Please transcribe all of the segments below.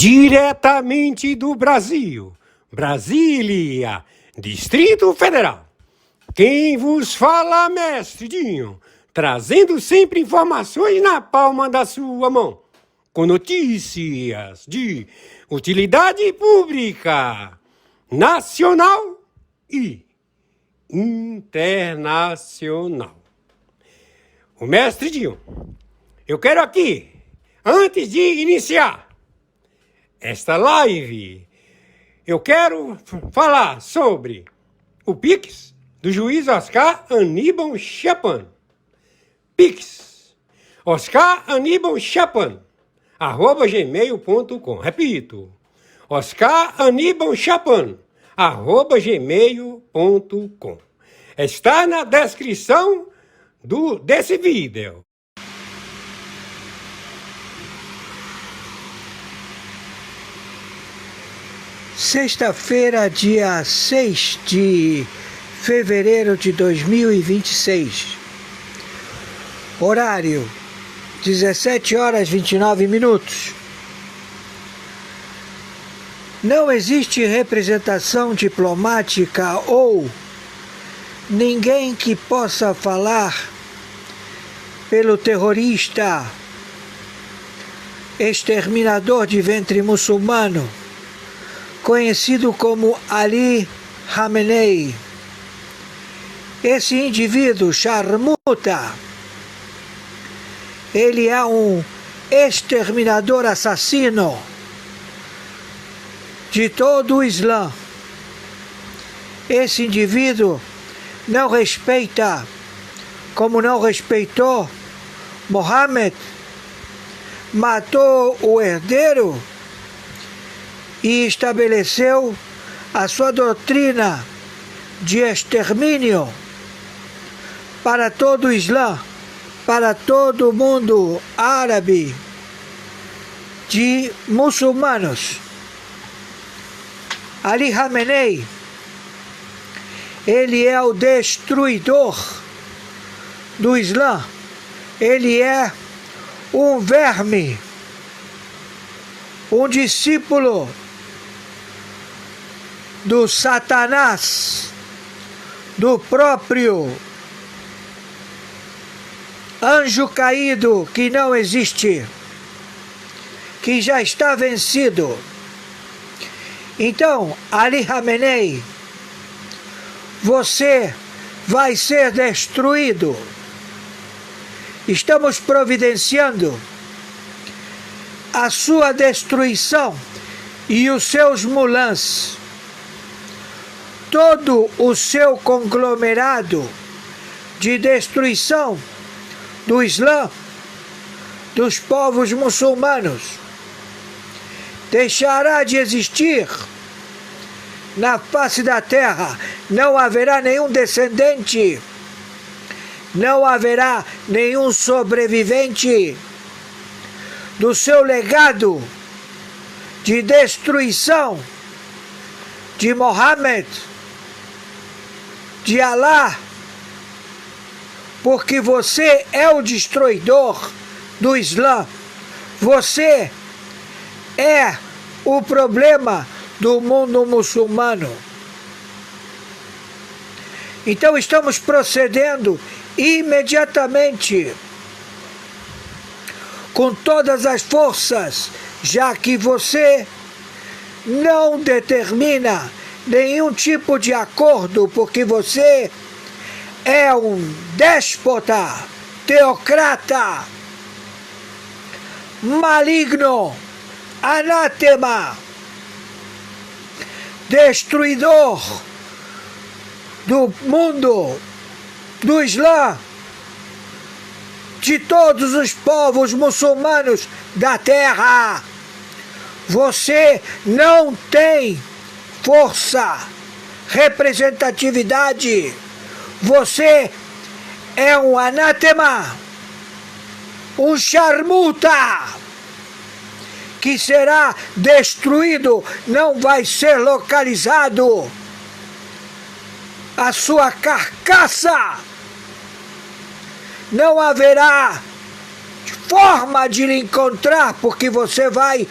Diretamente do Brasil, Brasília, Distrito Federal. Quem vos fala, mestre Dinho, trazendo sempre informações na palma da sua mão, com notícias de utilidade pública, nacional e internacional. O mestre Dinho, eu quero aqui, antes de iniciar esta live, eu quero falar sobre o Pix do juiz Oscar Aníbal Chapan. Pix, Oscar Aníbal Chapan, @gmail.com. Repito, Oscar Aníbal Chapan, @gmail.com. Está na descrição desse vídeo. Sexta-feira, dia 6 de fevereiro de 2026. Horário 17h29. Não existe representação diplomática ou ninguém que possa falar pelo terrorista exterminador de ventre muçulmano, conhecido como Ali Khamenei. Esse indivíduo charmuta, ele é um exterminador assassino de todo o Islã. Esse indivíduo não respeita, como não respeitou Mohammed, matou o herdeiro e estabeleceu a sua doutrina de extermínio para todo o Islã, para todo o mundo árabe de muçulmanos. Ali Khamenei, ele é o destruidor do Islã, ele é um verme, um discípulo do Satanás, do próprio anjo caído que não existe, que já está vencido. Então, Ali Khamenei, você vai ser destruído. Estamos providenciando a sua destruição e os seus mulãs, todo o seu conglomerado de destruição do Islã, dos povos muçulmanos, deixará de existir na face da terra. Não haverá nenhum descendente, não haverá nenhum sobrevivente do seu legado de destruição de Mohammed, de Alá, porque você é o destruidor do Islã. Você é o problema do mundo muçulmano. Então estamos procedendo imediatamente com todas as forças, já que você não determina nenhum tipo de acordo, porque você é um déspota, teocrata, maligno, anátema, destruidor do mundo, do Islã, de todos os povos muçulmanos da terra. Você não tem força, representatividade. Você é um anátema, um charmuta, que será destruído, não vai ser localizado. A sua carcaça não haverá forma de lhe encontrar, porque você vai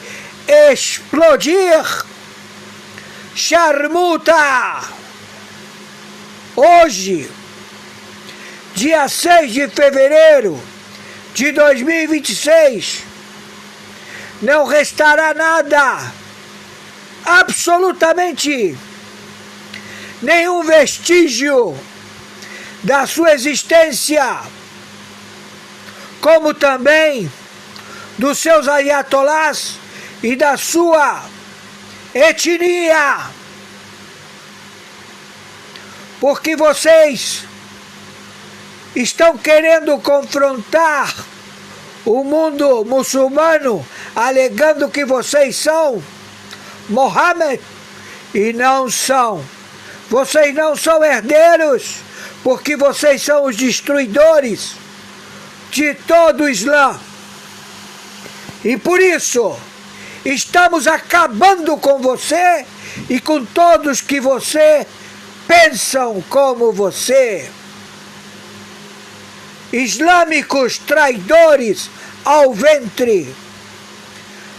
explodir. Sharmuta! Hoje, dia 6 de fevereiro de 2026, não restará nada, absolutamente nenhum vestígio da sua existência, como também dos seus ayatolás e da sua etnia, porque vocês estão querendo confrontar o mundo muçulmano, alegando que vocês são Mohammed, e não são. Vocês não são herdeiros, porque vocês são os destruidores de todo o Islã. E por isso, estamos acabando com você e com todos que você pensam como você. Islâmicos traidores ao ventre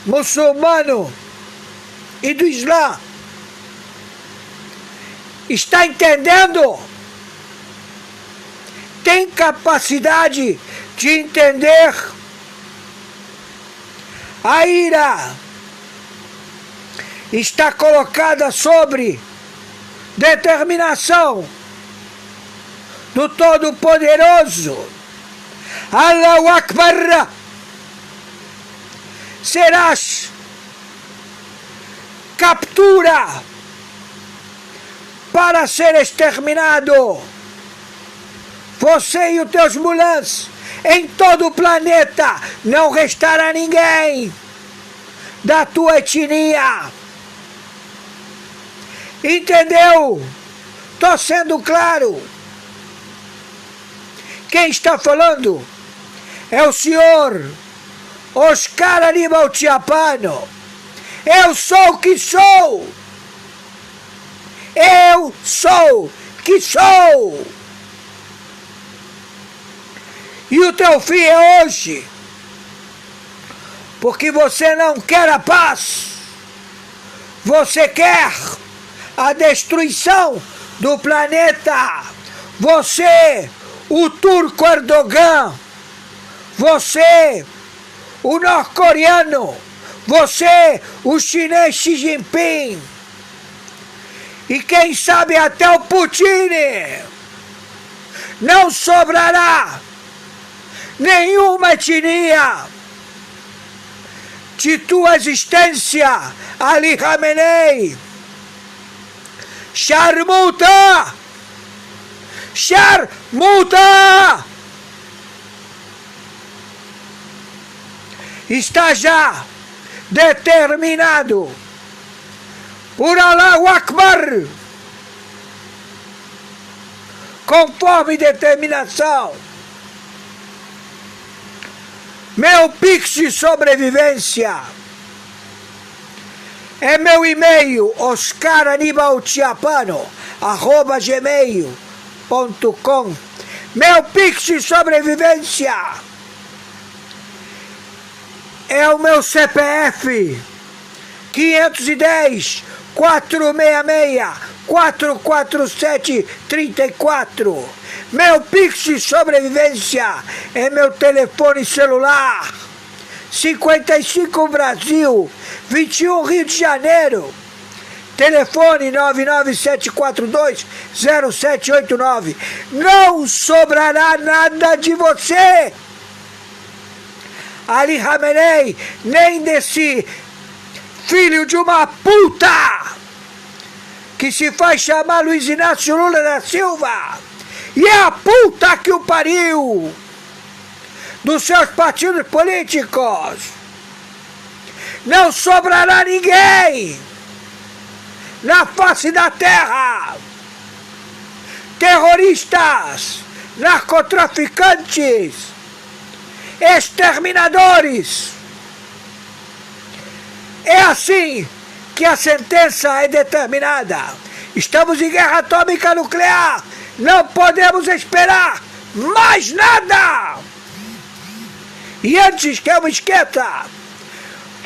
muçulmano e do Islã. Está entendendo? Tem capacidade de entender? A ira está colocada sobre determinação do Todo-Poderoso. Allahu Akbar! Serás captura para ser exterminado. Você e os teus mulãs em todo o planeta, não restará ninguém da tua etnia. Entendeu? Estou sendo claro. Quem está falando é o senhor Oscar Aníbal Chiapano. Eu sou o que sou. Eu sou que sou. E o teu fim é hoje. Porque você não quer a paz. Você quer a destruição do planeta. Você, o turco Erdogan. Você, o norte-coreano. Você, o chinês Xi Jinping. E quem sabe até o Putin. Não sobrará nenhuma etnia de tua existência, Ali Khamenei. Sharmuta! Sharmuta! Está já determinado por Allahu Akbar, conforme determinação. Meu Pix de sobrevivência é meu e-mail, oscaranibalchiapano@gmail.com. Meu Pix de sobrevivência é o meu CPF 510 466 447 34. Meu Pix de sobrevivência é meu telefone celular 55 Brasil 21 Rio de Janeiro. Telefone 997420789. Não sobrará nada de você, Ali Khamenei, nem desse filho de uma puta que se faz chamar Luiz Inácio Lula da Silva. E é a puta que o pariu dos seus partidos políticos. Não sobrará ninguém na face da terra. Terroristas, narcotraficantes, exterminadores. É assim que a sentença é determinada. Estamos em guerra atômica nuclear. Não podemos esperar mais nada. E antes que eu me esqueça,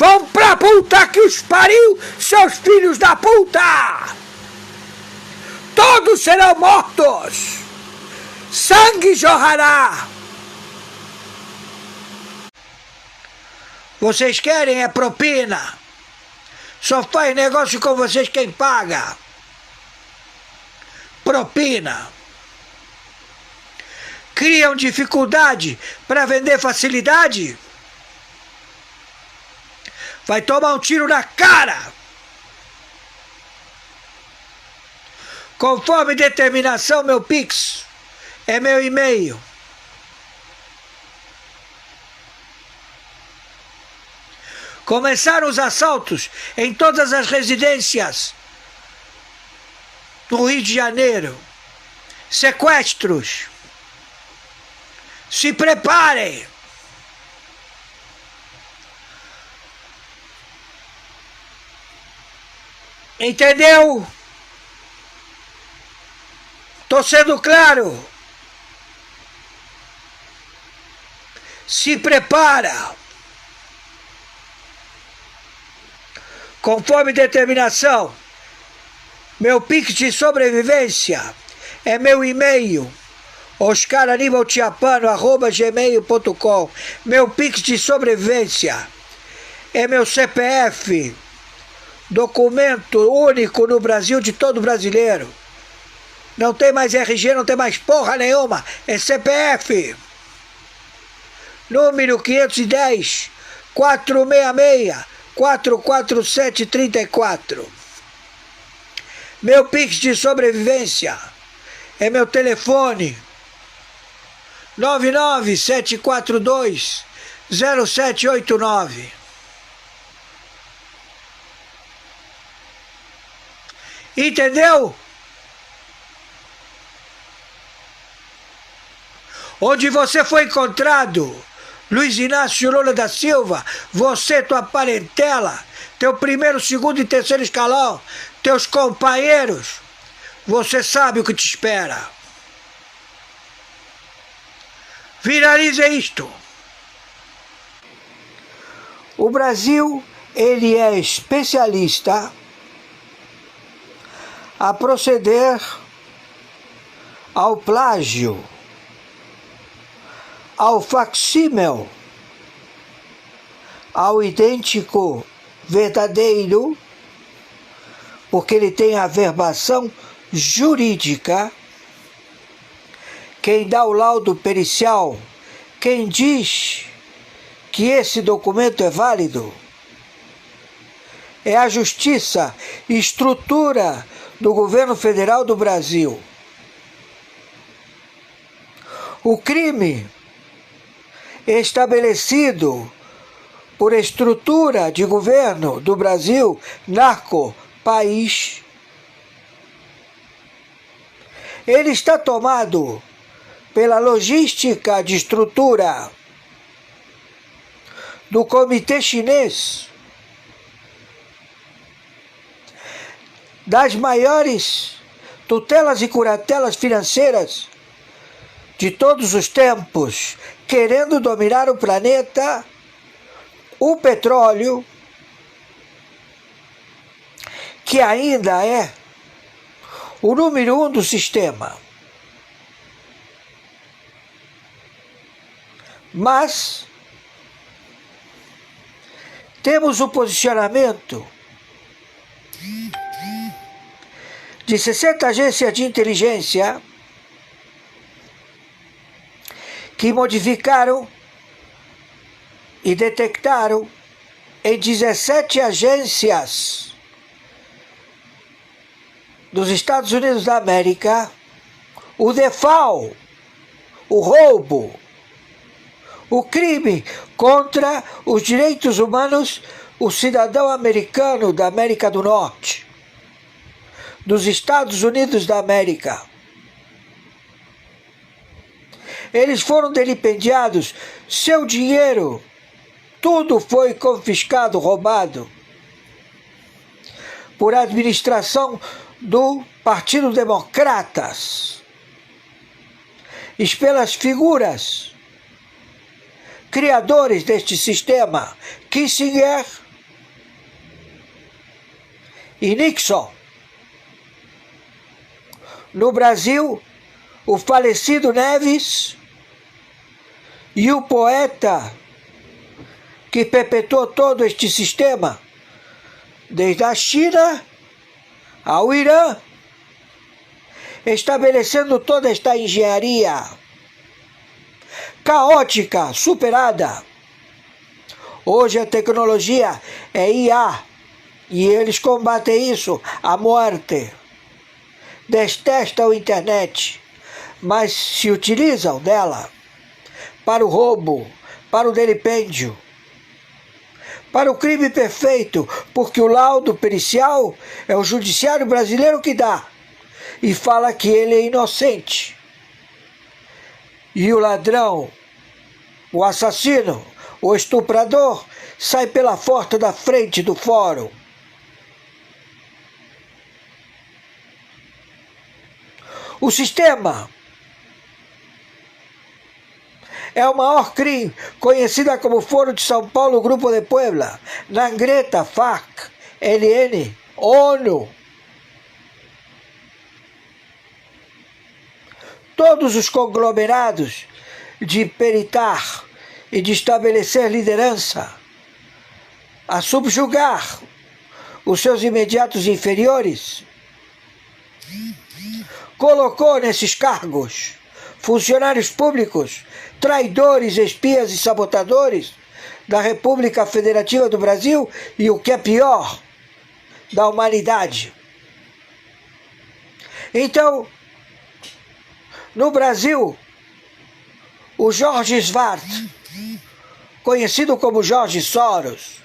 Vão pra puta que os pariu, seus filhos da puta! Todos serão mortos! Sangue jorrará! Vocês querem é propina. Só faz negócio com vocês quem paga. Propina. Criam dificuldade para vender facilidade. Vai tomar um tiro na cara. Conforme determinação, meu Pix é meu e-mail. Começaram os assaltos em todas as residências do Rio de Janeiro. Sequestros. Se preparem. Entendeu? Tô sendo claro. Se prepara. Conforme determinação, meu Pix de sobrevivência é meu e-mail, oscaranibaltiapano@gmail.com. Meu Pix de sobrevivência é meu CPF, documento único no Brasil de todo brasileiro. Não tem mais RG, não tem mais porra nenhuma, é CPF. Número 510 466 44734. Meu Pix de sobrevivência é meu telefone 997420789. Entendeu? Onde você foi encontrado, Luiz Inácio Lula da Silva, você, tua parentela, teu primeiro, segundo e terceiro escalão, teus companheiros, você sabe o que te espera. Viralize isto. O Brasil, ele é especialista a proceder ao plágio, ao facsímil, ao idêntico verdadeiro, porque ele tem a verbação jurídica. Quem dá o laudo pericial, quem diz que esse documento é válido, é a Justiça, estrutura do governo federal do Brasil. O crime estabelecido por estrutura de governo do Brasil, narco-país, ele está tomado pela logística de estrutura do Comitê Chinês, das maiores tutelas e curatelas financeiras de todos os tempos, querendo dominar o planeta, o petróleo, que ainda é o número 1 do sistema. Mas temos o posicionamento de 60 agências de inteligência que modificaram e detectaram em 17 agências dos Estados Unidos da América o DEFAL, o roubo, o crime contra os direitos humanos, o cidadão americano da América do Norte, dos Estados Unidos da América. Eles foram delipendiados, seu dinheiro, tudo foi confiscado, roubado, por administração do Partido Democratas, e pelas figuras criadores deste sistema, Kissinger, e Nixon. No Brasil, o falecido Neves e o poeta que perpetuou todo este sistema, desde a China ao Irã, estabelecendo toda esta engenharia caótica, superada. Hoje a tecnologia é IA e eles combatem isso à morte. Detestam a internet, mas se utilizam dela para o roubo, para o delipêndio, para o crime perfeito, porque o laudo pericial é o judiciário brasileiro que dá e fala que ele é inocente. E o ladrão, o assassino, o estuprador sai pela porta da frente do fórum. O sistema é o maior crime, conhecida como Foro de São Paulo, Grupo de Puebla, Nangreta, FARC, LN, ONU. Todos os conglomerados de peritar e de estabelecer liderança, a subjugar os seus imediatos inferiores, colocou nesses cargos funcionários públicos, traidores, espias e sabotadores da República Federativa do Brasil e, o que é pior, da humanidade. Então, no Brasil, o Jorge Svart, conhecido como Jorge Soros,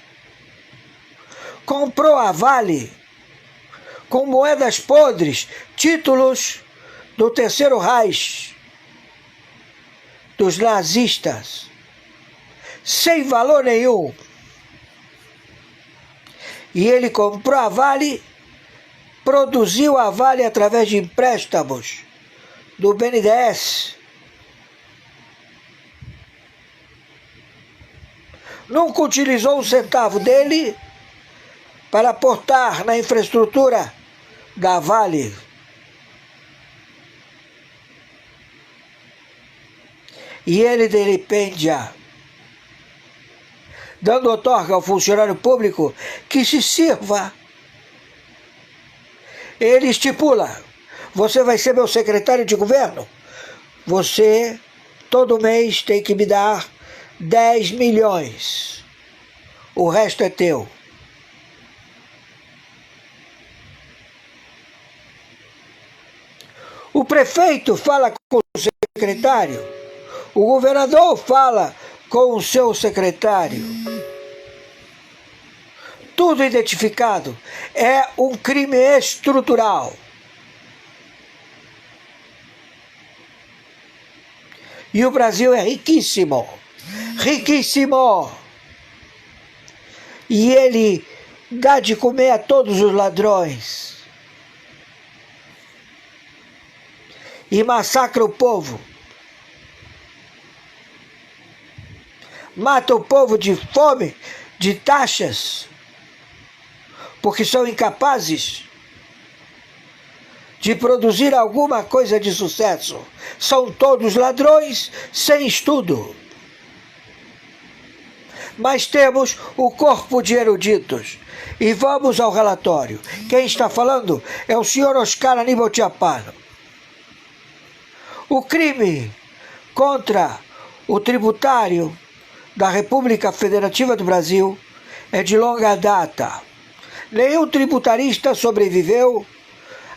comprou a Vale com moedas podres, títulos do Terceiro Reich, dos nazistas, sem valor nenhum. E ele comprou a Vale, produziu a Vale através de empréstimos do BNDES. Nunca utilizou um centavo dele para aportar na infraestrutura da Vale. E ele delipendia, dando outorga ao funcionário público que se sirva. Ele estipula: você vai ser meu secretário de governo, você todo mês tem que me dar 10 milhões, o resto é teu. O prefeito fala com o secretário, o governador fala com o seu secretário. Tudo identificado. É um crime estrutural. E o Brasil é riquíssimo. Riquíssimo. E ele dá de comer a todos os ladrões. E massacra o povo. Mata o povo de fome, de taxas, porque são incapazes de produzir alguma coisa de sucesso. São todos ladrões sem estudo. Mas temos o corpo de eruditos. E vamos ao relatório. Quem está falando é o senhor Oscar Aníbal Chiappano. O crime contra o tributário da República Federativa do Brasil é de longa data. Nenhum tributarista sobreviveu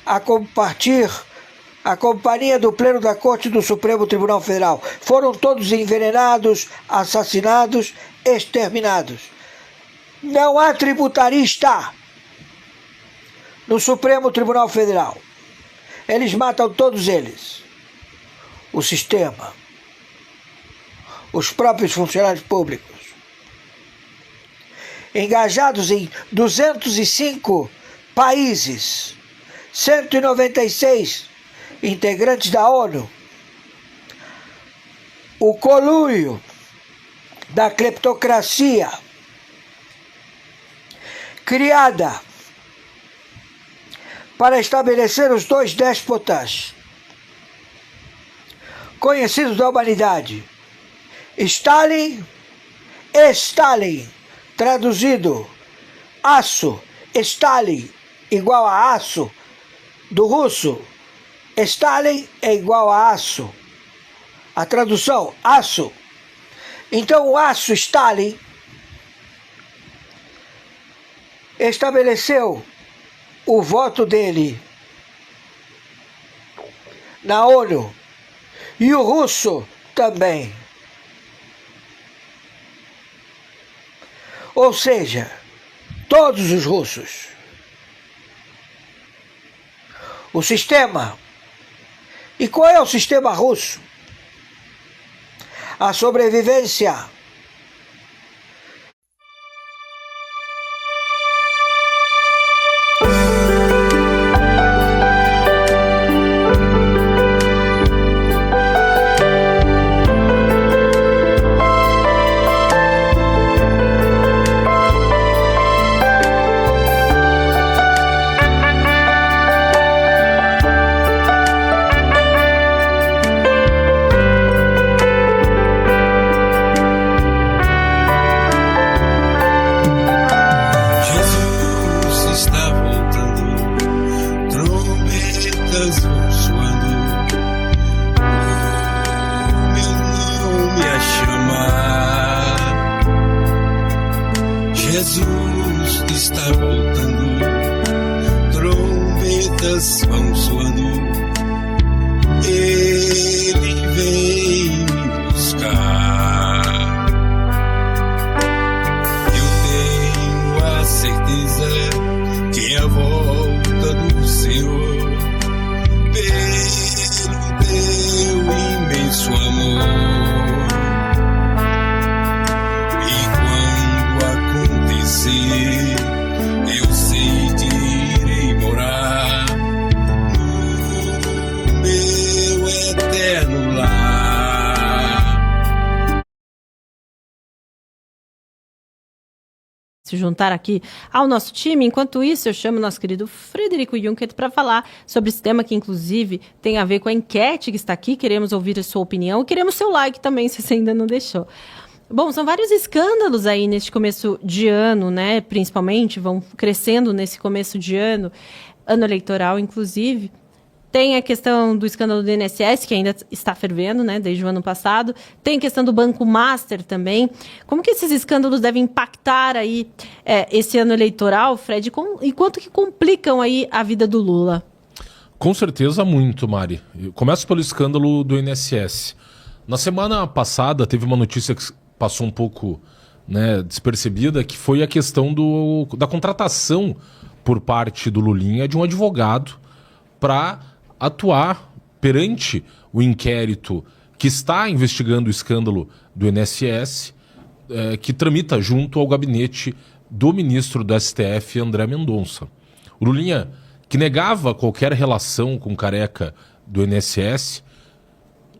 a compartir a companhia do Pleno da Corte do Supremo Tribunal Federal. Foram todos envenenados, assassinados, exterminados. Não há tributarista no Supremo Tribunal Federal. Eles matam todos eles. O sistema. Os próprios funcionários públicos, engajados em 205 países, 196 integrantes da ONU, o conluio da cleptocracia criada para estabelecer os dois déspotas conhecidos da humanidade, Stalin e Stalin, traduzido aço, Stalin igual a aço, do russo, Stalin é igual a aço. A tradução, aço. Então o aço Stalin estabeleceu o voto dele na ONU e o russo também. Ou seja, todos os russos. O sistema. E qual é o sistema russo? A sobrevivência. Jesus está voltando, trombetas vão soando, Ele vem me buscar. Eu tenho a certeza que a volta do Senhor, pelo teu imenso amor, eu sei que irei morar no meu eterno lar. Se juntar aqui ao nosso time. Enquanto isso, eu chamo nosso querido Frederico Juncker para falar sobre esse tema que, inclusive, tem a ver com a enquete que está aqui. Queremos ouvir a sua opinião e queremos seu like também, se você ainda não deixou. Bom, são vários escândalos aí neste começo de ano, né? Principalmente, vão crescendo nesse começo de ano eleitoral, inclusive. Tem a questão do escândalo do INSS, que ainda está fervendo, né? Desde o ano passado. Tem a questão do Banco Master também. Como que esses escândalos devem impactar aí esse ano eleitoral, Fred? E quanto que complicam aí a vida do Lula? Com certeza muito, Mari. Eu começo pelo escândalo do INSS. Na semana passada teve uma notícia que passou um pouco, né, despercebida, que foi a questão da contratação por parte do Lulinha de um advogado para atuar perante o inquérito que está investigando o escândalo do INSS, que tramita junto ao gabinete do ministro do STF, André Mendonça. O Lulinha, que negava qualquer relação com o Careca do INSS,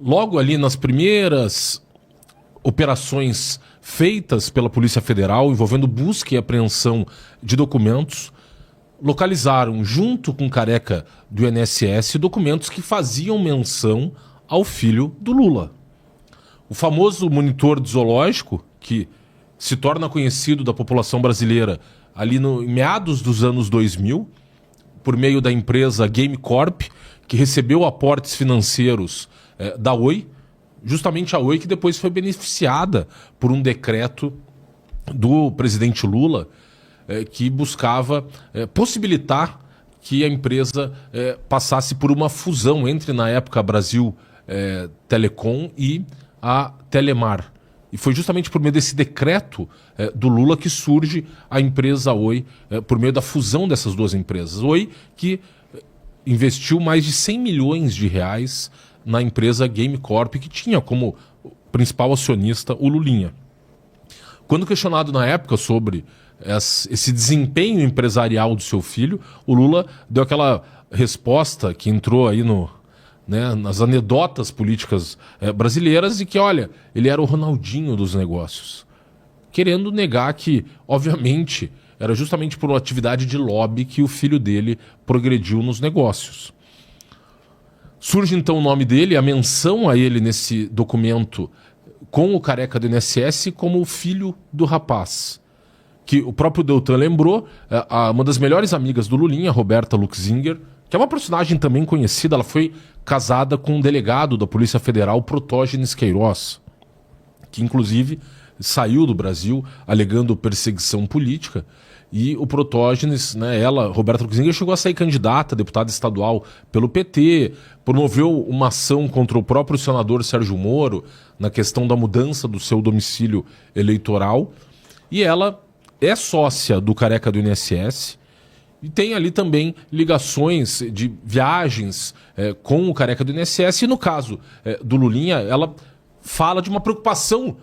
logo ali nas primeiras operações feitas pela Polícia Federal envolvendo busca e apreensão de documentos, localizaram junto com o Careca do INSS documentos que faziam menção ao filho do Lula. O famoso monitor de zoológico, que se torna conhecido da população brasileira ali em meados dos anos 2000, por meio da empresa Game Corp, que recebeu aportes financeiros da Oi, justamente a Oi que depois foi beneficiada por um decreto do presidente Lula que buscava possibilitar que a empresa passasse por uma fusão entre, na época, a Brasil Telecom e a Telemar. E foi justamente por meio desse decreto do Lula que surge a empresa Oi, por meio da fusão dessas duas empresas. Oi, que investiu mais de 100 milhões de reais na empresa Game Corp, que tinha como principal acionista o Lulinha. Quando questionado na época sobre esse desempenho empresarial do seu filho, o Lula deu aquela resposta que entrou aí nas anedotas políticas brasileiras, e que, olha, ele era o Ronaldinho dos negócios. Querendo negar que, obviamente, era justamente por uma atividade de lobby que o filho dele progrediu nos negócios. Surge então o nome dele, a menção a ele nesse documento com o careca do INSS como o filho do rapaz. Que o próprio Deltan lembrou, uma das melhores amigas do Lulinha, Roberta Luxinger, que é uma personagem também conhecida, ela foi casada com um delegado da Polícia Federal, Protógenes Queiroz, que inclusive saiu do Brasil alegando perseguição política. E o Protógenes, né, ela, Roberta Luxinger, chegou a sair candidata a deputada estadual pelo PT, promoveu uma ação contra o próprio senador Sérgio Moro na questão da mudança do seu domicílio eleitoral. E ela é sócia do careca do INSS e tem ali também ligações de viagens com o careca do INSS. E no caso do Lulinha, ela fala de uma preocupação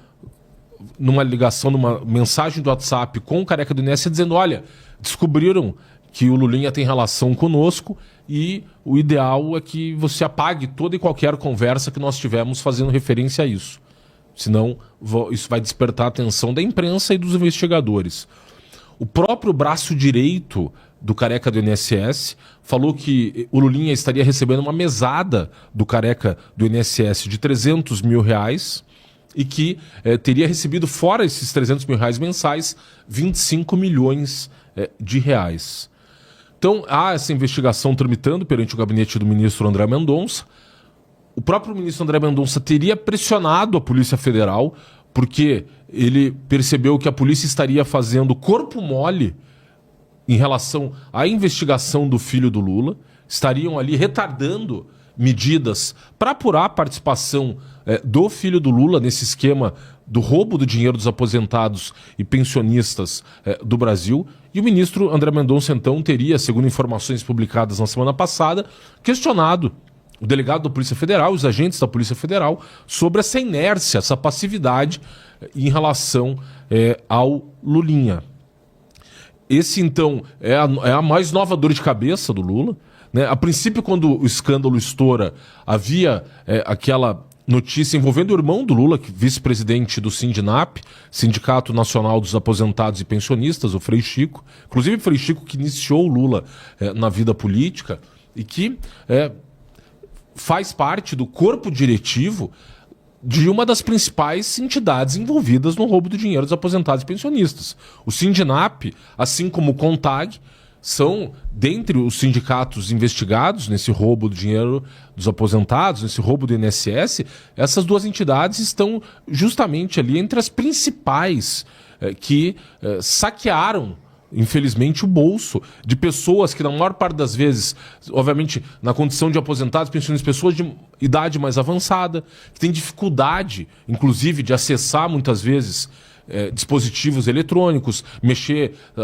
numa ligação, numa mensagem do WhatsApp com o careca do INSS, dizendo: olha, descobriram que o Lulinha tem relação conosco e o ideal é que você apague toda e qualquer conversa que nós tivemos fazendo referência a isso. Senão isso vai despertar a atenção da imprensa e dos investigadores. O próprio braço direito do careca do INSS falou que o Lulinha estaria recebendo uma mesada do careca do INSS de R$300 mil e que teria recebido, fora esses R$300 mil mensais, 25 milhões de reais. Então há essa investigação tramitando perante o gabinete do ministro André Mendonça. O próprio ministro André Mendonça teria pressionado a Polícia Federal porque ele percebeu que a polícia estaria fazendo corpo mole em relação à investigação do filho do Lula, estariam ali retardando medidas para apurar a participação do filho do Lula nesse esquema do roubo do dinheiro dos aposentados e pensionistas do Brasil. E o ministro André Mendonça, então, teria, segundo informações publicadas na semana passada, questionado o delegado da Polícia Federal, os agentes da Polícia Federal, sobre essa inércia, essa passividade em relação ao Lulinha. Esse, então, é a mais nova dor de cabeça do Lula, né? A princípio, quando o escândalo estoura, havia aquela notícia envolvendo o irmão do Lula, vice-presidente do Sindinap, Sindicato Nacional dos Aposentados e Pensionistas, o Frei Chico. Inclusive, o Frei Chico que iniciou o Lula na vida política e que faz parte do corpo diretivo de uma das principais entidades envolvidas no roubo do dinheiro dos aposentados e pensionistas. O Sindinap, assim como o CONTAG, são, dentre os sindicatos investigados nesse roubo do dinheiro dos aposentados, nesse roubo do INSS, essas duas entidades estão justamente ali entre as principais que saquearam, infelizmente, o bolso de pessoas que, na maior parte das vezes, obviamente, na condição de aposentados, pensionistas, pessoas de idade mais avançada, que têm dificuldade, inclusive, de acessar, muitas vezes, dispositivos eletrônicos,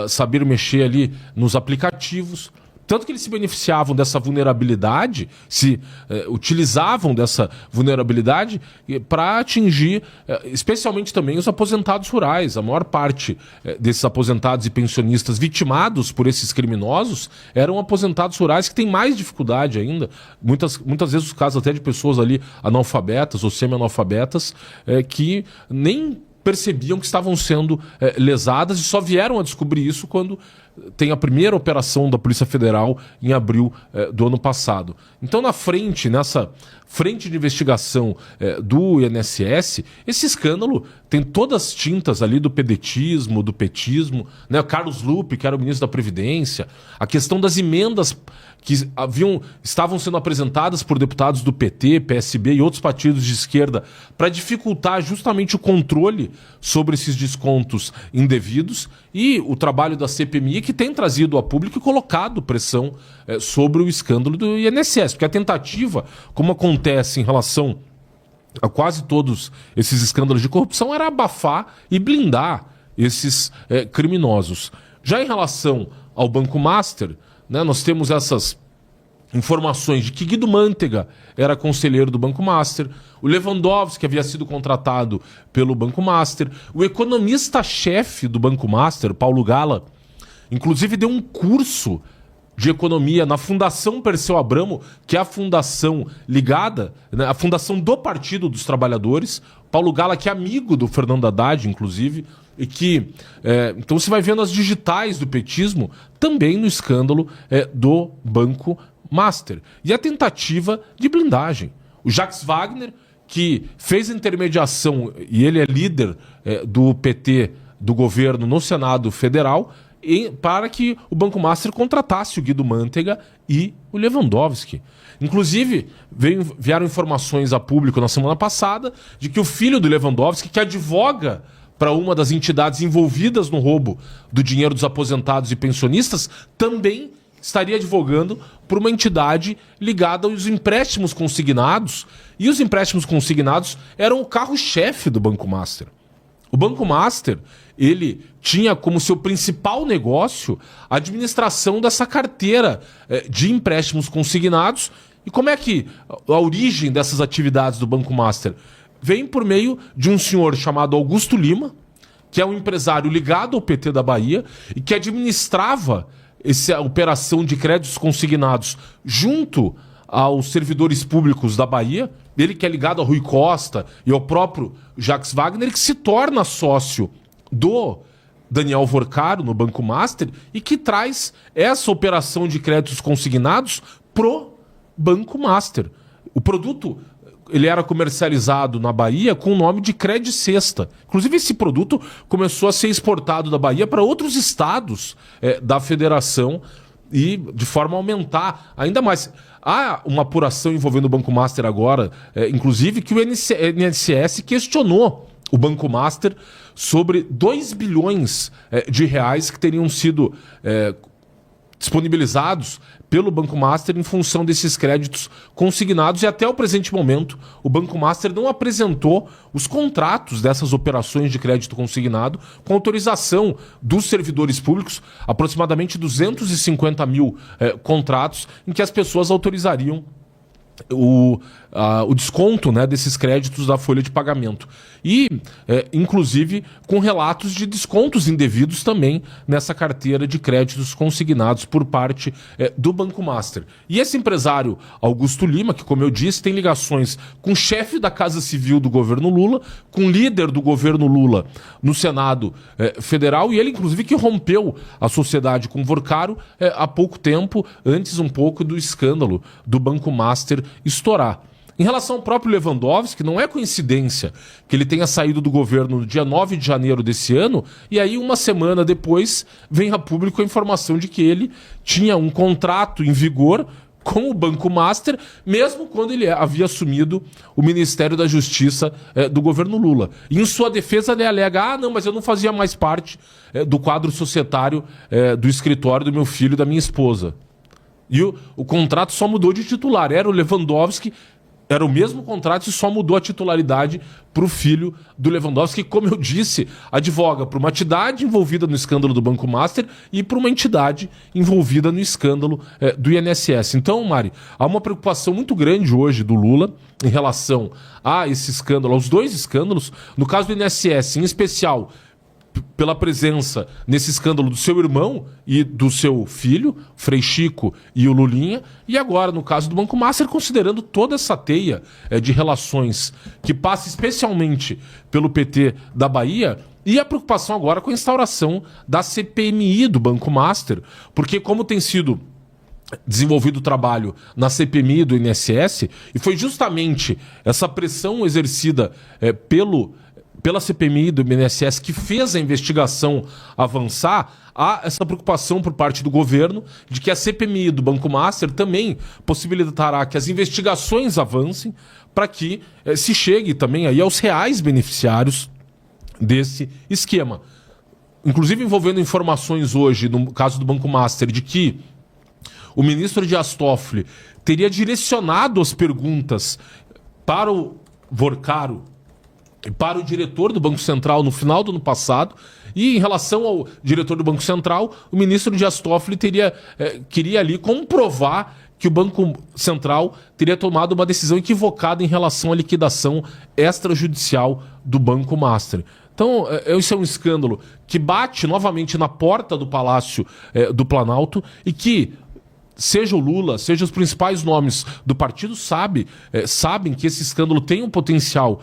saber mexer ali nos aplicativos. Tanto que eles se beneficiavam dessa vulnerabilidade, se utilizavam dessa vulnerabilidade para atingir, especialmente também, os aposentados rurais. A maior parte desses aposentados e pensionistas vitimados por esses criminosos eram aposentados rurais que têm mais dificuldade ainda. Muitas vezes os casos até de pessoas ali analfabetas ou semi-analfabetas que nem percebiam que estavam sendo lesadas e só vieram a descobrir isso quando tem a primeira operação da Polícia Federal em abril do ano passado. Então, nessa frente de investigação do INSS, esse escândalo tem todas as tintas ali do pedetismo, do petismo, né? O Carlos Lupe, que era o ministro da Previdência, a questão das emendas que estavam sendo apresentadas por deputados do PT, PSB e outros partidos de esquerda para dificultar justamente o controle sobre esses descontos indevidos, e o trabalho da CPMI, que tem trazido a público e colocado pressão sobre o escândalo do INSS, porque a tentativa, como acontece em relação a quase todos esses escândalos de corrupção, era abafar e blindar esses criminosos. Já em relação ao Banco Master, né, nós temos essas informações de que Guido Mantega era conselheiro do Banco Master, o Lewandowski havia sido contratado pelo Banco Master, o economista-chefe do Banco Master, Paulo Gala, inclusive deu um curso de Economia na Fundação Perseu Abramo, que é a fundação ligada, né, a fundação do Partido dos Trabalhadores. Paulo Gala, que é amigo do Fernando Haddad, inclusive, e que... então você vai vendo as digitais do petismo também no escândalo do Banco Master. E a tentativa de blindagem. O Jacques Wagner, que fez a intermediação, e ele é líder do PT, do governo no Senado Federal, para que o Banco Master contratasse o Guido Mantega e o Lewandowski. Inclusive, vieram informações a público na semana passada de que o filho do Lewandowski, que advoga para uma das entidades envolvidas no roubo do dinheiro dos aposentados e pensionistas, também estaria advogando por uma entidade ligada aos empréstimos consignados. E os empréstimos consignados eram o carro-chefe do Banco Master. O Banco Master, ele tinha como seu principal negócio a administração dessa carteira de empréstimos consignados. E como é que a origem dessas atividades do Banco Master vem por meio de um senhor chamado Augusto Lima, que é um empresário ligado ao PT da Bahia e que administrava essa operação de créditos consignados junto aos servidores públicos da Bahia. Ele que é ligado a Rui Costa e ao próprio Jacques Wagner, que se torna sócio do Daniel Vorcaro no Banco Master e que traz essa operação de créditos consignados pro Banco Master. O produto, ele era comercializado na Bahia com o nome de Cred Sexta. Inclusive, esse produto começou a ser exportado da Bahia para outros estados da federação e de forma a aumentar ainda mais. Há uma apuração envolvendo o Banco Master agora, inclusive, que o INSS questionou o Banco Master sobre 2 bilhões de reais que teriam sido disponibilizados pelo Banco Master em função desses créditos consignados, e até o presente momento o Banco Master não apresentou os contratos dessas operações de crédito consignado com autorização dos servidores públicos, aproximadamente 250 mil contratos em que as pessoas autorizariam o desconto, né, desses créditos da folha de pagamento. E, inclusive, com relatos de descontos indevidos também nessa carteira de créditos consignados por parte do Banco Master. E esse empresário, Augusto Lima, que, como eu disse, tem ligações com o chefe da Casa Civil do governo Lula, com o líder do governo Lula no Senado Federal, e ele, inclusive, que rompeu a sociedade com o Vorcaro há pouco tempo, antes um pouco do escândalo do Banco Master estourar. Em relação ao próprio Lewandowski, não é coincidência que ele tenha saído do governo no dia 9 de janeiro desse ano, e aí uma semana depois vem a público a informação de que ele tinha um contrato em vigor com o Banco Master, mesmo quando ele havia assumido o Ministério da Justiça do governo Lula. E em sua defesa ele alega, não, mas eu não fazia mais parte do quadro societário do escritório do meu filho e da minha esposa. E o contrato só mudou de titular, era o Lewandowski. Era o mesmo contrato e só mudou a titularidade para o filho do Lewandowski, que, como eu disse, advoga para uma entidade envolvida no escândalo do Banco Master e para uma entidade envolvida no escândalo do INSS. Então, Mari, há uma preocupação muito grande hoje do Lula em relação a esse escândalo, aos dois escândalos. No caso do INSS, em especial, pela presença nesse escândalo do seu irmão e do seu filho, Frei Chico e o Lulinha, e agora no caso do Banco Master, considerando toda essa teia de relações que passa especialmente pelo PT da Bahia, e a preocupação agora com a instauração da CPMI do Banco Master, porque como tem sido desenvolvido o trabalho na CPMI do INSS, e foi justamente essa pressão exercida pela CPMI do INSS que fez a investigação avançar, há essa preocupação por parte do governo de que a CPMI do Banco Master também possibilitará que as investigações avancem para que se chegue também aí aos reais beneficiários desse esquema. Inclusive envolvendo informações hoje, no caso do Banco Master, de que o ministro Dias Toffoli teria direcionado as perguntas para o Vorcaro e para o diretor do Banco Central no final do ano passado. E em relação ao diretor do Banco Central, o ministro Dias Toffoli queria ali comprovar que o Banco Central teria tomado uma decisão equivocada em relação à liquidação extrajudicial do Banco Master. Então, esse é um escândalo que bate novamente na porta do Palácio do Planalto e que seja o Lula, seja os principais nomes do partido sabem que esse escândalo tem um potencial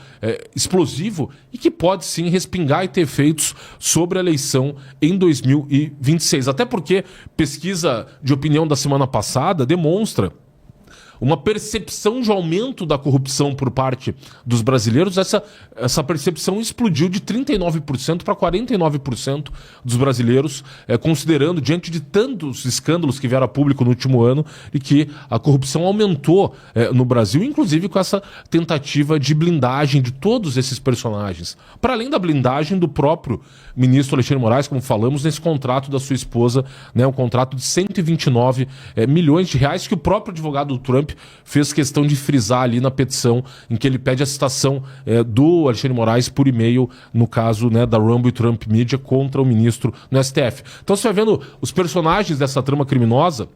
explosivo e que pode sim respingar e ter efeitos sobre a eleição em 2026. Até porque pesquisa de opinião da semana passada demonstra uma percepção de aumento da corrupção por parte dos brasileiros. Essa percepção explodiu de 39% para 49% dos brasileiros, considerando, diante de tantos escândalos que vieram a público no último ano, e que a corrupção aumentou no Brasil, inclusive com essa tentativa de blindagem de todos esses personagens. Para além da blindagem do próprio ministro Alexandre Moraes, como falamos, nesse contrato da sua esposa, né, um contrato de 129 milhões de reais, que o próprio advogado do Trump fez questão de frisar ali na petição em que ele pede a citação do Alexandre Moraes por e-mail, no caso, né, da Rumble e Trump Media contra o ministro no STF. Então você vai vendo os personagens dessa trama criminosa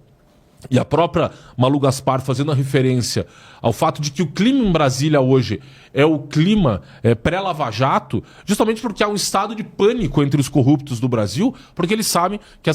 e a própria Malu Gaspar fazendo a referência ao fato de que o clima em Brasília hoje é o clima pré-Lava Jato, justamente porque há um estado de pânico entre os corruptos do Brasil, porque eles sabem que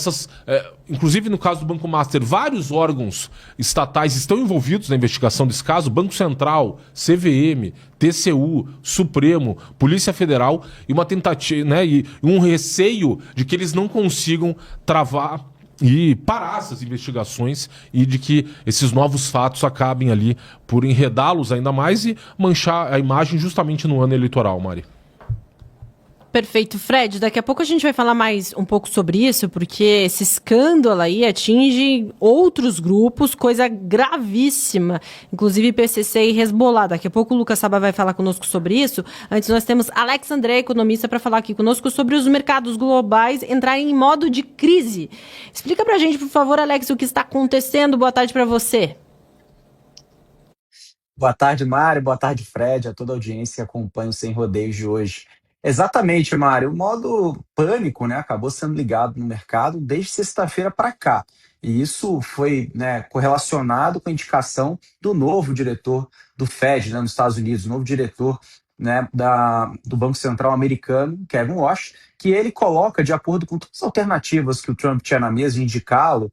inclusive no caso do Banco Master, vários órgãos estatais estão envolvidos na investigação desse caso: Banco Central, CVM, TCU, Supremo, Polícia Federal, e uma tentativa, né, e um receio de que eles não consigam travar e parar essas investigações e de que esses novos fatos acabem ali por enredá-los ainda mais e manchar a imagem justamente no ano eleitoral, Mari. Perfeito, Fred. Daqui a pouco a gente vai falar mais um pouco sobre isso, porque esse escândalo aí atinge outros grupos, coisa gravíssima, inclusive PCC e Hezbollah. Daqui a pouco o Lucas Saba vai falar conosco sobre isso. Antes nós temos Alex André, economista, para falar aqui conosco sobre os mercados globais entrarem em modo de crise. Explica pra gente, por favor, Alex, o que está acontecendo. Boa tarde para você. Boa tarde, Mário. Boa tarde, Fred, a toda a audiência que acompanha o Sem Rodeios de hoje. Exatamente, Mário. O modo pânico, né, acabou sendo ligado no mercado desde sexta-feira para cá. E isso foi, né, correlacionado com a indicação do novo diretor do Fed, né, nos Estados Unidos, o novo diretor, né, do Banco Central americano, Kevin Warsh, que ele coloca, de acordo com todas as alternativas que o Trump tinha na mesa, de indicá-lo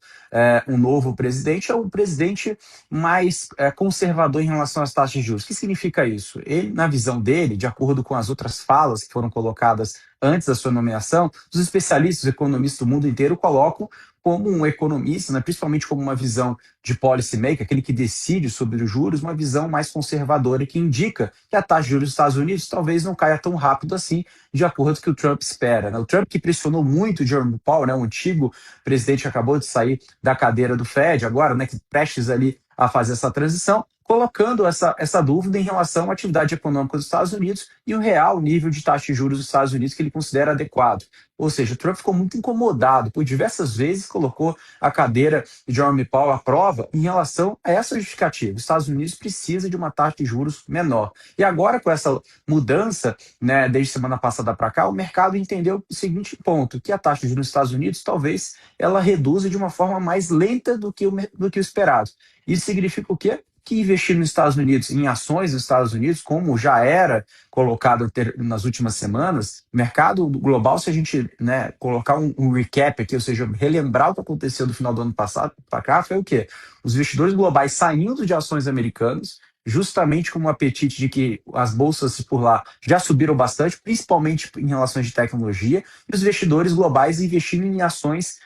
um novo presidente, é o presidente mais conservador em relação às taxas de juros. O que significa isso? Ele, na visão dele, de acordo com as outras falas que foram colocadas antes da sua nomeação, os especialistas, os economistas do mundo inteiro colocam como um economista, né, principalmente como uma visão de policy maker, aquele que decide sobre os juros, uma visão mais conservadora que indica que a taxa de juros dos Estados Unidos talvez não caia tão rápido assim, de acordo com o que o Trump espera, né? O Trump, que pressionou muito o Jerome Powell, né, o antigo presidente que acabou de sair da cadeira do Fed, agora, né, que prestes ali a fazer essa transição, colocando essa dúvida em relação à atividade econômica dos Estados Unidos e o real nível de taxa de juros dos Estados Unidos que ele considera adequado. Ou seja, o Trump ficou muito incomodado, por diversas vezes colocou a cadeira de Jerome Powell à prova em relação a essa justificativa. Os Estados Unidos precisa de uma taxa de juros menor. E agora, com essa mudança, né, desde semana passada para cá, o mercado entendeu o seguinte ponto, que a taxa de juros nos Estados Unidos talvez ela reduza de uma forma mais lenta do que o esperado. Isso significa o quê? Que investir nos Estados Unidos, em ações nos Estados Unidos, como já era colocado nas últimas semanas, mercado global, se a gente, né, colocar um recap aqui, ou seja, relembrar o que aconteceu do final do ano passado para cá, foi o quê? Os investidores globais saindo de ações americanas, justamente com um apetite de que as bolsas por lá já subiram bastante, principalmente em relação de tecnologia, e os investidores globais investindo em ações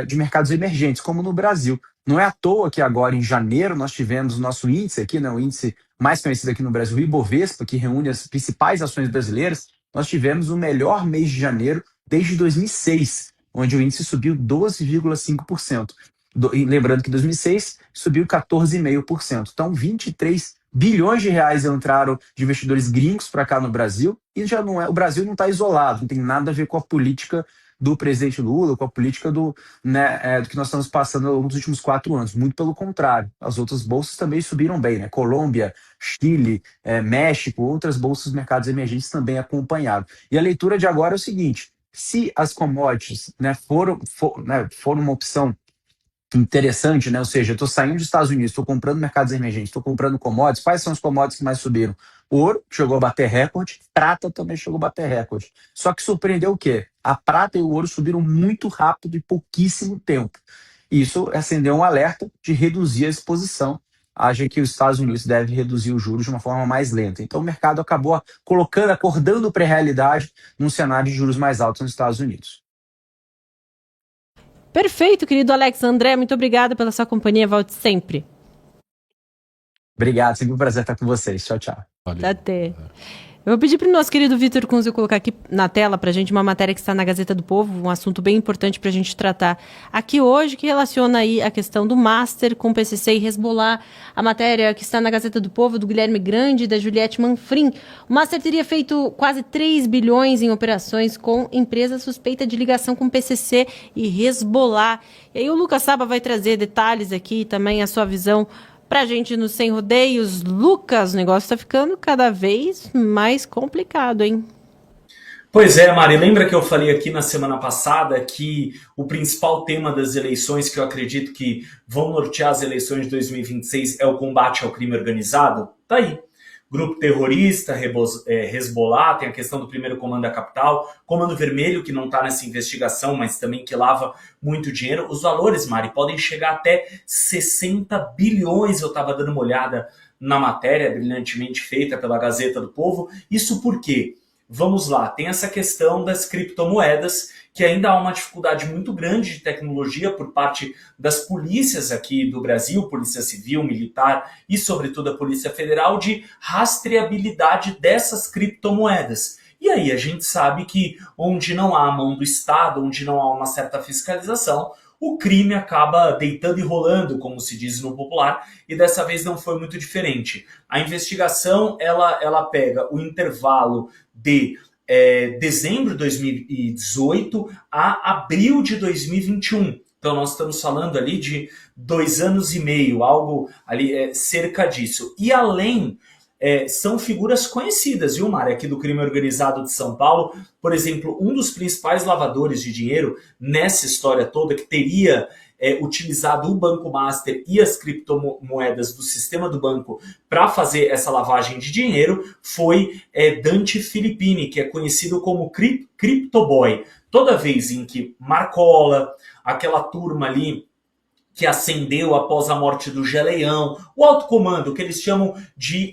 de mercados emergentes, como no Brasil. Não é à toa que agora, em janeiro, nós tivemos o nosso índice aqui, né, o índice mais conhecido aqui no Brasil, o Ibovespa, que reúne as principais ações brasileiras. Nós tivemos o melhor mês de janeiro desde 2006, onde o índice subiu 12,5%. E lembrando que em 2006 subiu 14,5%. Então, 23 bilhões de reais entraram de investidores gringos para cá no Brasil, e já não é, o Brasil não está isolado, não tem nada a ver com a política do presidente Lula, com a política do que nós estamos passando ao longo dos últimos 4 anos. Muito pelo contrário, as outras bolsas também subiram bem, né? Colômbia, Chile, México, outras bolsas dos mercados emergentes também acompanharam. E a leitura de agora é o seguinte: se as commodities, né, foram uma opção interessante, né? Ou seja, eu estou saindo dos Estados Unidos, estou comprando mercados emergentes, estou comprando commodities. Quais são os commodities que mais subiram? Ouro chegou a bater recorde, prata também chegou a bater recorde. Só que surpreendeu o quê? A prata e o ouro subiram muito rápido em pouquíssimo tempo. e isso acendeu um alerta de reduzir a exposição, haja que os Estados Unidos devem reduzir os juros de uma forma mais lenta. Então o mercado acabou acordando para a realidade num cenário de juros mais altos nos Estados Unidos. Perfeito, querido Alex. André, muito obrigada pela sua companhia. Volte sempre. Obrigado, sempre um prazer estar com vocês. Tchau, tchau. Valeu. Até. Eu vou pedir para o nosso querido Vitor Kunze colocar aqui na tela para a gente uma matéria que está na Gazeta do Povo, um assunto bem importante para a gente tratar aqui hoje, que relaciona aí a questão do Master com PCC e Hezbollah. A matéria que está na Gazeta do Povo, do Guilherme Grande e da Juliette Manfrim. O Master teria feito quase 3 bilhões em operações com empresa suspeita de ligação com PCC e Hezbollah. E aí o Lucas Saba vai trazer detalhes aqui, também a sua visão pra gente no Sem Rodeios. Lucas, o negócio tá ficando cada vez mais complicado, hein? Pois é, Mari, lembra que eu falei aqui na semana passada que o principal tema das eleições, que eu acredito que vão nortear as eleições de 2026, é o combate ao crime organizado? Tá aí. Grupo terrorista, Hezbollah, tem a questão do primeiro comando da capital, Comando Vermelho, que não está nessa investigação, mas também que lava muito dinheiro. Os valores, Mari, podem chegar até 60 bilhões, eu estava dando uma olhada na matéria, brilhantemente feita pela Gazeta do Povo. Isso por quê? Vamos lá, tem essa questão das criptomoedas, que ainda há uma dificuldade muito grande de tecnologia por parte das polícias aqui do Brasil, Polícia Civil, Militar e, sobretudo, a Polícia Federal, de rastreabilidade dessas criptomoedas. E aí a gente sabe que onde não há a mão do Estado, onde não há uma certa fiscalização, o crime acaba deitando e rolando, como se diz no popular, e dessa vez não foi muito diferente. A investigação, ela pega o intervalo de dezembro de 2018 a abril de 2021. Então nós estamos falando ali de 2 anos e meio, algo ali cerca disso. E além, são figuras conhecidas, viu, Mari, aqui do crime organizado de São Paulo. Por exemplo, um dos principais lavadores de dinheiro nessa história toda, que teria utilizado o Banco Master e as criptomoedas do sistema do banco para fazer essa lavagem de dinheiro, foi Dante Filippini, que é conhecido como Cryptoboy. Toda vez em que Marcola, aquela turma ali que ascendeu após a morte do Geleião, o alto comando, que eles chamam de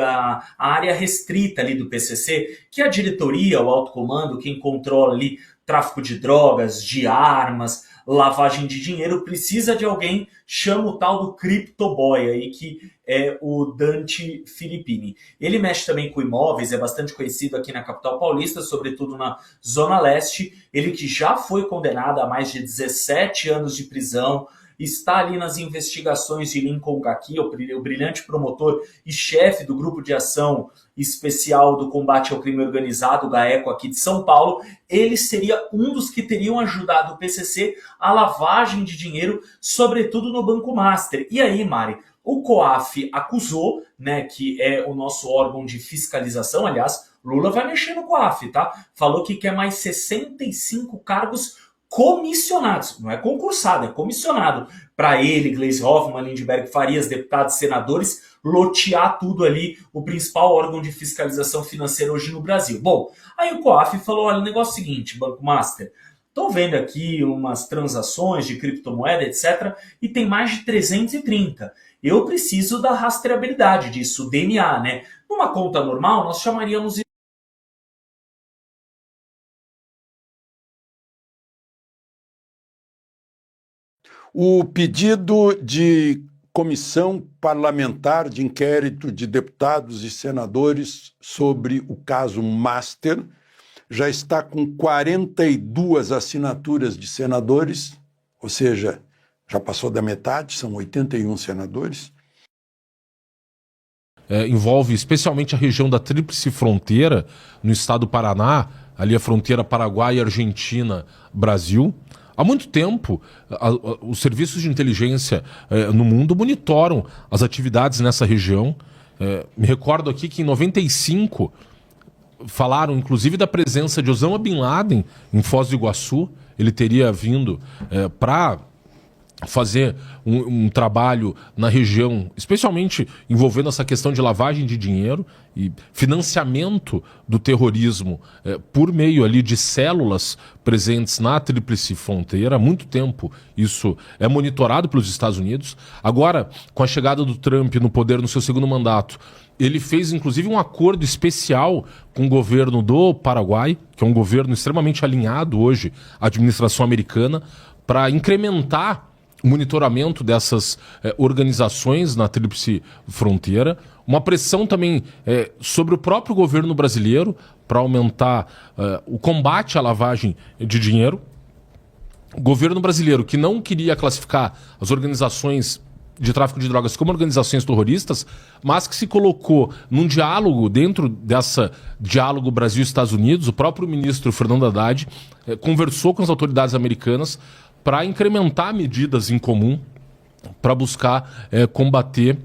a área restrita ali do PCC, que é a diretoria, o alto comando, quem controla ali tráfico de drogas, de armas, lavagem de dinheiro, precisa de alguém, chama o tal do Cryptoboy aí, que é o Dante Filippini. Ele mexe também com imóveis, é bastante conhecido aqui na capital paulista, sobretudo na Zona Leste. Ele que já foi condenado a mais de 17 anos de prisão, está ali nas investigações de Lincoln Gaki, o brilhante promotor e chefe do Grupo de Ação Especial do Combate ao Crime Organizado, GAECO, aqui de São Paulo. Ele seria um dos que teriam ajudado o PCC a lavagem de dinheiro, sobretudo no Banco Master. E aí, Mari, o COAF acusou, né, que é o nosso órgão de fiscalização, aliás, Lula vai mexer no COAF, tá? Falou que quer mais 65 cargos comissionados, não é concursado, é comissionado, para ele, Gleisi Hoffmann, Lindbergh Farias, deputados, senadores, lotear tudo ali, o principal órgão de fiscalização financeira hoje no Brasil. Bom, aí o COAF falou, olha, o negócio é o seguinte, Banco Master, estou vendo aqui umas transações de criptomoeda, etc., e tem mais de 330. Eu preciso da rastreabilidade disso, o DNA, né? Numa conta normal, nós chamaríamos o pedido de comissão parlamentar de inquérito de deputados e senadores sobre o caso Master já está com 42 assinaturas de senadores, ou seja, já passou da metade, são 81 senadores. Envolve especialmente a região da Tríplice Fronteira, no estado do Paraná, ali a fronteira Paraguai, Argentina, Brasil. Há muito tempo, os serviços de inteligência no mundo monitoram as atividades nessa região. Me recordo aqui que em 95 falaram inclusive da presença de Osama Bin Laden em Foz do Iguaçu. Ele teria vindo para fazer um trabalho na região, especialmente envolvendo essa questão de lavagem de dinheiro e financiamento do terrorismo por meio ali de células presentes na Tríplice Fronteira. Há muito tempo isso é monitorado pelos Estados Unidos. Agora, com a chegada do Trump no poder no seu segundo mandato, ele fez inclusive um acordo especial com o governo do Paraguai, que é um governo extremamente alinhado hoje à administração americana, para incrementar o monitoramento dessas organizações na Tríplice Fronteira, uma pressão também sobre o próprio governo brasileiro para aumentar o combate à lavagem de dinheiro. O governo brasileiro, que não queria classificar as organizações de tráfico de drogas como organizações terroristas, mas que se colocou num diálogo, dentro dessa diálogo Brasil-Estados Unidos, o próprio ministro Fernando Haddad conversou com as autoridades americanas para incrementar medidas em comum para buscar combater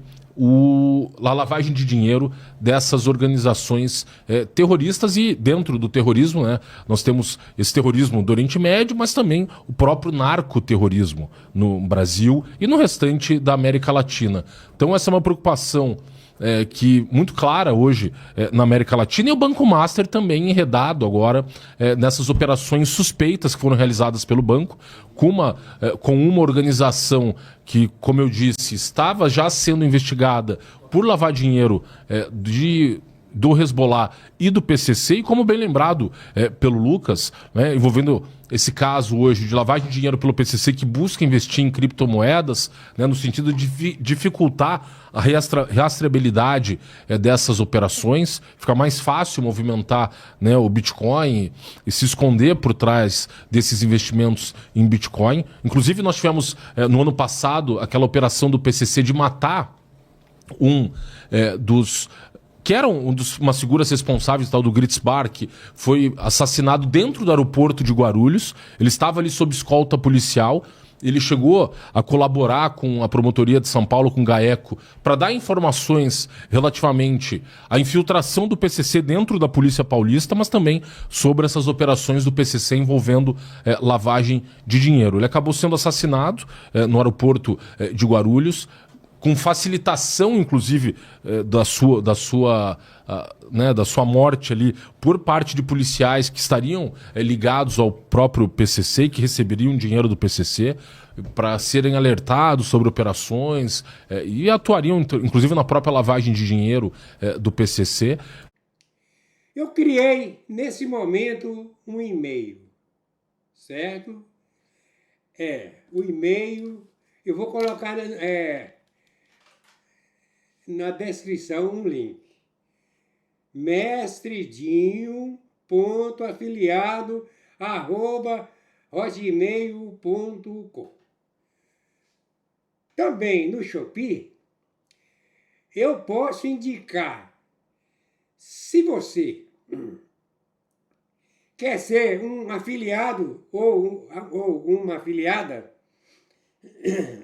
a lavagem de dinheiro dessas organizações terroristas. E dentro do terrorismo, né, nós temos esse terrorismo do Oriente Médio, mas também o próprio narcoterrorismo no Brasil e no restante da América Latina. Então essa é uma preocupação que muito clara hoje na América Latina, e o Banco Master também enredado agora nessas operações suspeitas que foram realizadas pelo banco, com uma organização que, como eu disse, estava já sendo investigada por lavar dinheiro do Hezbollah e do PCC, e como bem lembrado pelo Lucas, né, envolvendo esse caso hoje de lavagem de dinheiro pelo PCC, que busca investir em criptomoedas, né, no sentido de dificultar a rastreabilidade dessas operações, fica mais fácil movimentar, né, o Bitcoin e se esconder por trás desses investimentos em Bitcoin. Inclusive nós tivemos no ano passado aquela operação do PCC de matar que era umas figuras responsáveis, tal do Gritzbar, que foi assassinado dentro do aeroporto de Guarulhos. Ele estava ali sob escolta policial. Ele chegou a colaborar com a promotoria de São Paulo, com o GAECO, para dar informações relativamente à infiltração do PCC dentro da Polícia Paulista, mas também sobre essas operações do PCC envolvendo lavagem de dinheiro. Ele acabou sendo assassinado no aeroporto de Guarulhos, com facilitação, inclusive, da sua morte ali por parte de policiais que estariam ligados ao próprio PCC, que receberiam dinheiro do PCC para serem alertados sobre operações e atuariam, inclusive, na própria lavagem de dinheiro do PCC. Eu criei, nesse momento, um e-mail, certo? O e-mail, eu vou colocar na descrição um link. mestredinho.afiliado@hotmail.com. Também no Shopee, eu posso indicar, se você quer ser um afiliado ou uma afiliada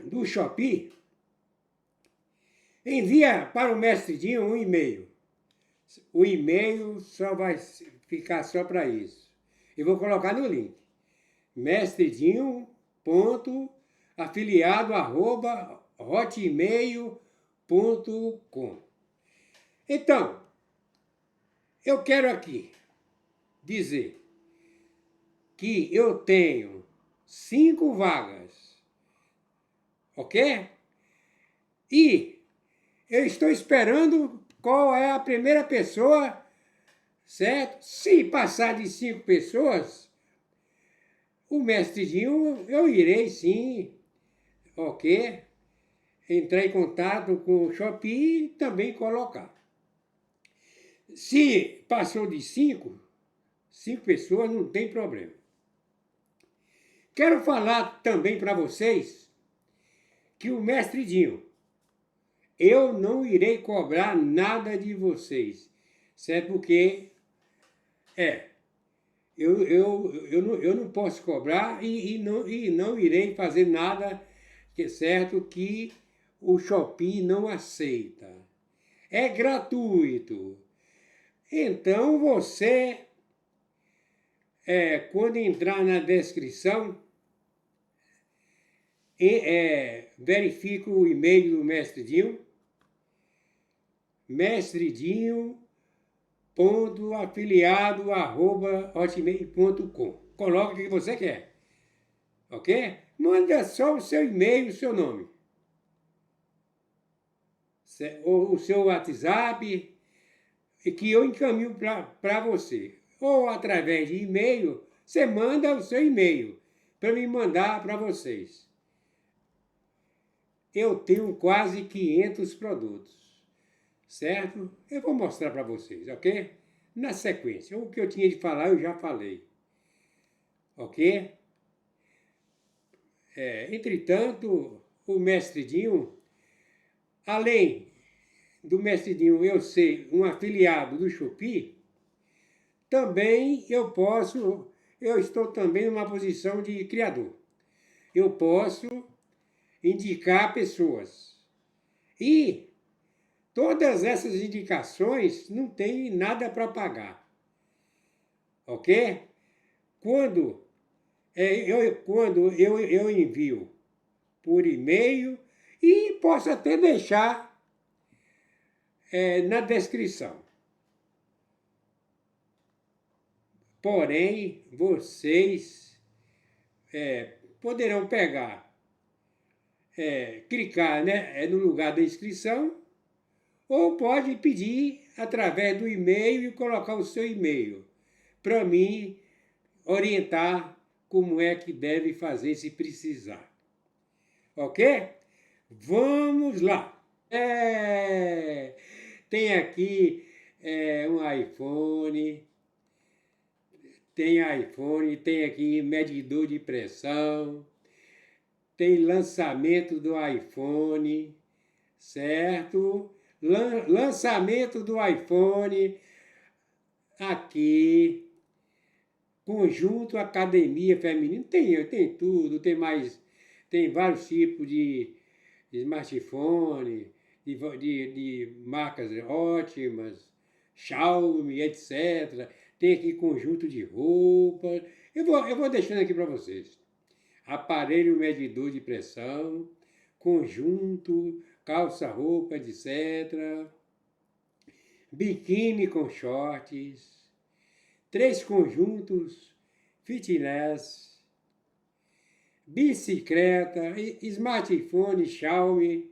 do Shopee, envia para o Mestre Dinho um e-mail. O e-mail só vai ficar só para isso. Eu vou colocar no link. mestredinho.afiliado@hotmail.com. Então, eu quero aqui dizer que eu tenho 5 vagas, ok? E eu estou esperando qual é a primeira pessoa, certo? Se passar de 5 pessoas, o Mestredinho, eu irei sim, ok? Entrar em contato com o Shopee e também colocar. Se passou de 5 pessoas, não tem problema. Quero falar também para vocês que o Mestredinho, eu não irei cobrar nada de vocês, certo? Porque eu não posso cobrar e não irei fazer nada, certo? Que o Shopee não aceita. É gratuito. Então você, quando entrar na descrição, verifico o e-mail do Mestre Dinho, mestredinho.afiliado@hotmail.com. Coloca o que você quer, ok? Manda só o seu e-mail e o seu nome. Ou o seu WhatsApp, que eu encaminho para você. Ou através de e-mail, você manda o seu e-mail para me mandar para vocês. Eu tenho quase 500 produtos, certo? Eu vou mostrar para vocês, ok? Na sequência, o que eu tinha de falar eu já falei, ok? Entretanto, o Mestre Dinho, além do Mestre Dinho eu ser um afiliado do Shopee, também eu estou também numa posição de criador. Eu posso indicar pessoas. E todas essas indicações não tem nada para pagar. Ok? Quando eu envio por e-mail, e posso até deixar na descrição. Porém, vocês poderão pegar, clicar, né, no lugar da inscrição, ou pode pedir através do e-mail e colocar o seu e-mail para mim orientar como é que deve fazer se precisar. Ok? Vamos lá! Tem aqui um iPhone, tem aqui medidor de pressão, tem lançamento do iPhone, certo? Lançamento do iPhone, aqui, conjunto academia feminino, tem tudo, tem vários tipos de smartphone, de marcas ótimas, Xiaomi, etc. Tem aqui conjunto de roupas. Eu vou deixando aqui para vocês. Aparelho medidor de pressão, conjunto, calça-roupa, etc. Biquíni com shorts, 3 conjuntos, fitness, bicicleta, smartphone Xiaomi,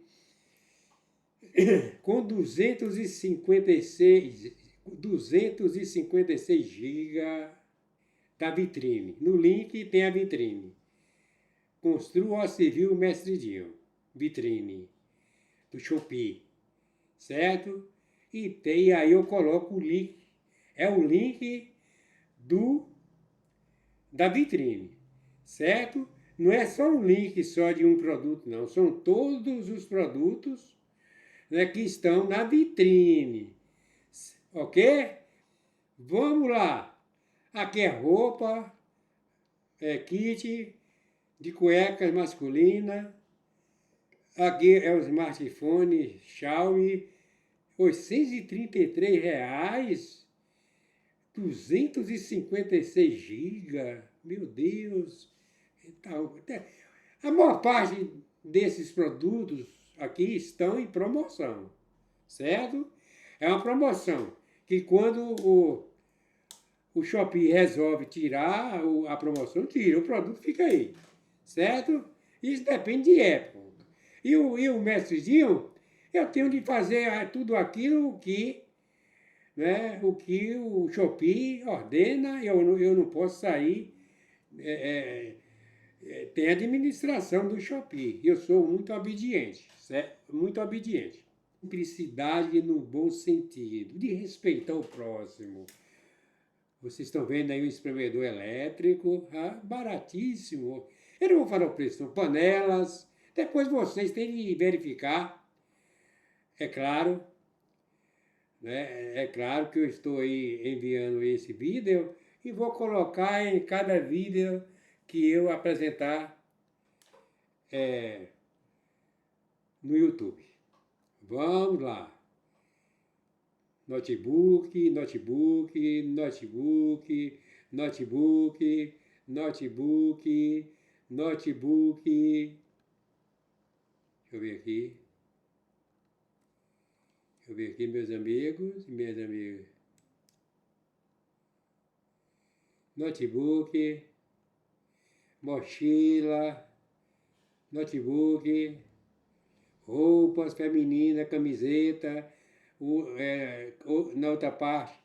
com 256 GB da vitrine. No link tem a vitrine. Construa o Civil Mestre Dinho, vitrine do Shopee, certo? E aí eu coloco o link, é o link da vitrine, certo? Não é só um link só de um produto, não. São todos os produtos, né, que estão na vitrine, ok? Vamos lá. Aqui é roupa, kit de cuecas masculina. Aqui é o smartphone Xiaomi, R$ 833, 256 GB. Meu Deus! Então, a maior parte desses produtos aqui estão em promoção, certo? É uma promoção que quando o Shopee resolve tirar a promoção, tira, o produto fica aí, certo? Isso depende de época. E o Mestre Dinho, eu tenho de fazer tudo aquilo que, né, o que o Shopee ordena, eu não posso sair. Tem a administração do Shopee. Eu sou muito obediente, certo? Muito obediente. Simplicidade no bom sentido, de respeitar o próximo. Vocês estão vendo aí um espremedor elétrico, baratíssimo. Eu não vou falar o preço, são panelas. Depois vocês têm de verificar, é claro, né? É claro que eu estou aí enviando esse vídeo e vou colocar em cada vídeo que eu apresentar no YouTube. Vamos lá. Notebook, notebook, notebook, notebook, notebook, notebook, Deixa eu ver aqui. Deixa eu ver aqui, meus amigos e minhas amigas. Notebook, mochila, notebook, roupas femininas, camiseta, na outra parte,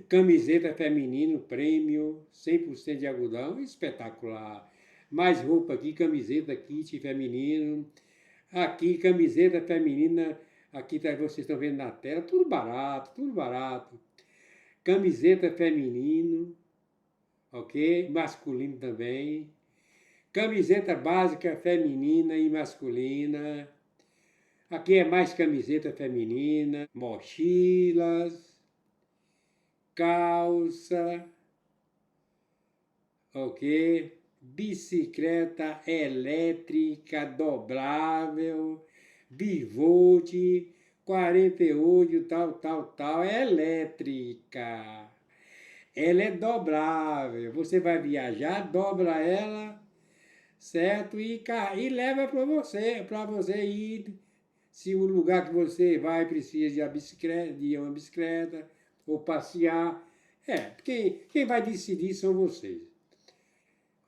camiseta feminina, prêmio, 100% de algodão, espetacular. Mais roupa aqui, camiseta, kit feminino. Aqui, camiseta feminina, aqui vocês estão vendo na tela, tudo barato, tudo barato. Camiseta feminino, ok? Masculino também. Camiseta básica feminina e masculina. Aqui é mais camiseta feminina, mochilas, calça, ok? Bicicleta elétrica dobrável, bivolt, 48, tal, é elétrica. Ela é dobrável. Você vai viajar, dobra ela, certo? E leva para você ir. Se o lugar que você vai precisa de uma bicicleta ou passear. Quem vai decidir são vocês.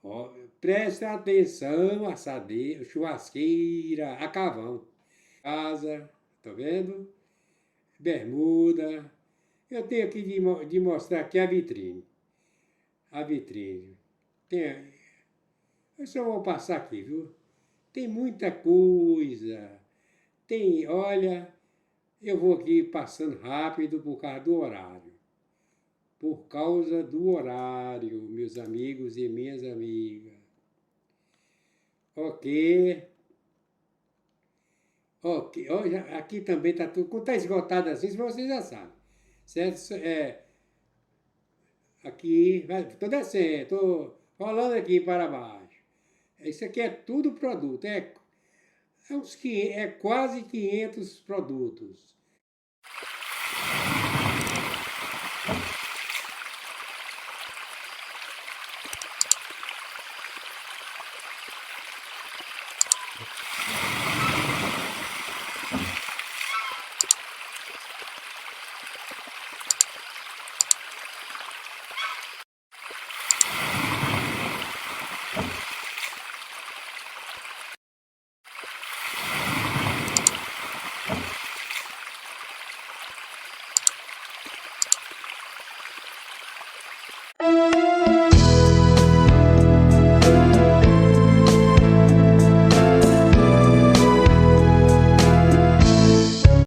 Ó, presta atenção, assadeira, churrasqueira, a carvão. Casa, tá vendo? Bermuda. Eu tenho aqui de mostrar aqui a vitrine. A vitrine. Eu só vou passar aqui, viu? Tem muita coisa. Olha, eu vou aqui passando rápido por causa do horário. Por causa do horário, meus amigos e minhas amigas. Ok. Olha, aqui também está tudo. Quando está esgotado assim, vocês já sabem. Certo? Aqui, estou descendo, estou rolando aqui para baixo. Isso aqui é tudo produto. É quase 500 produtos.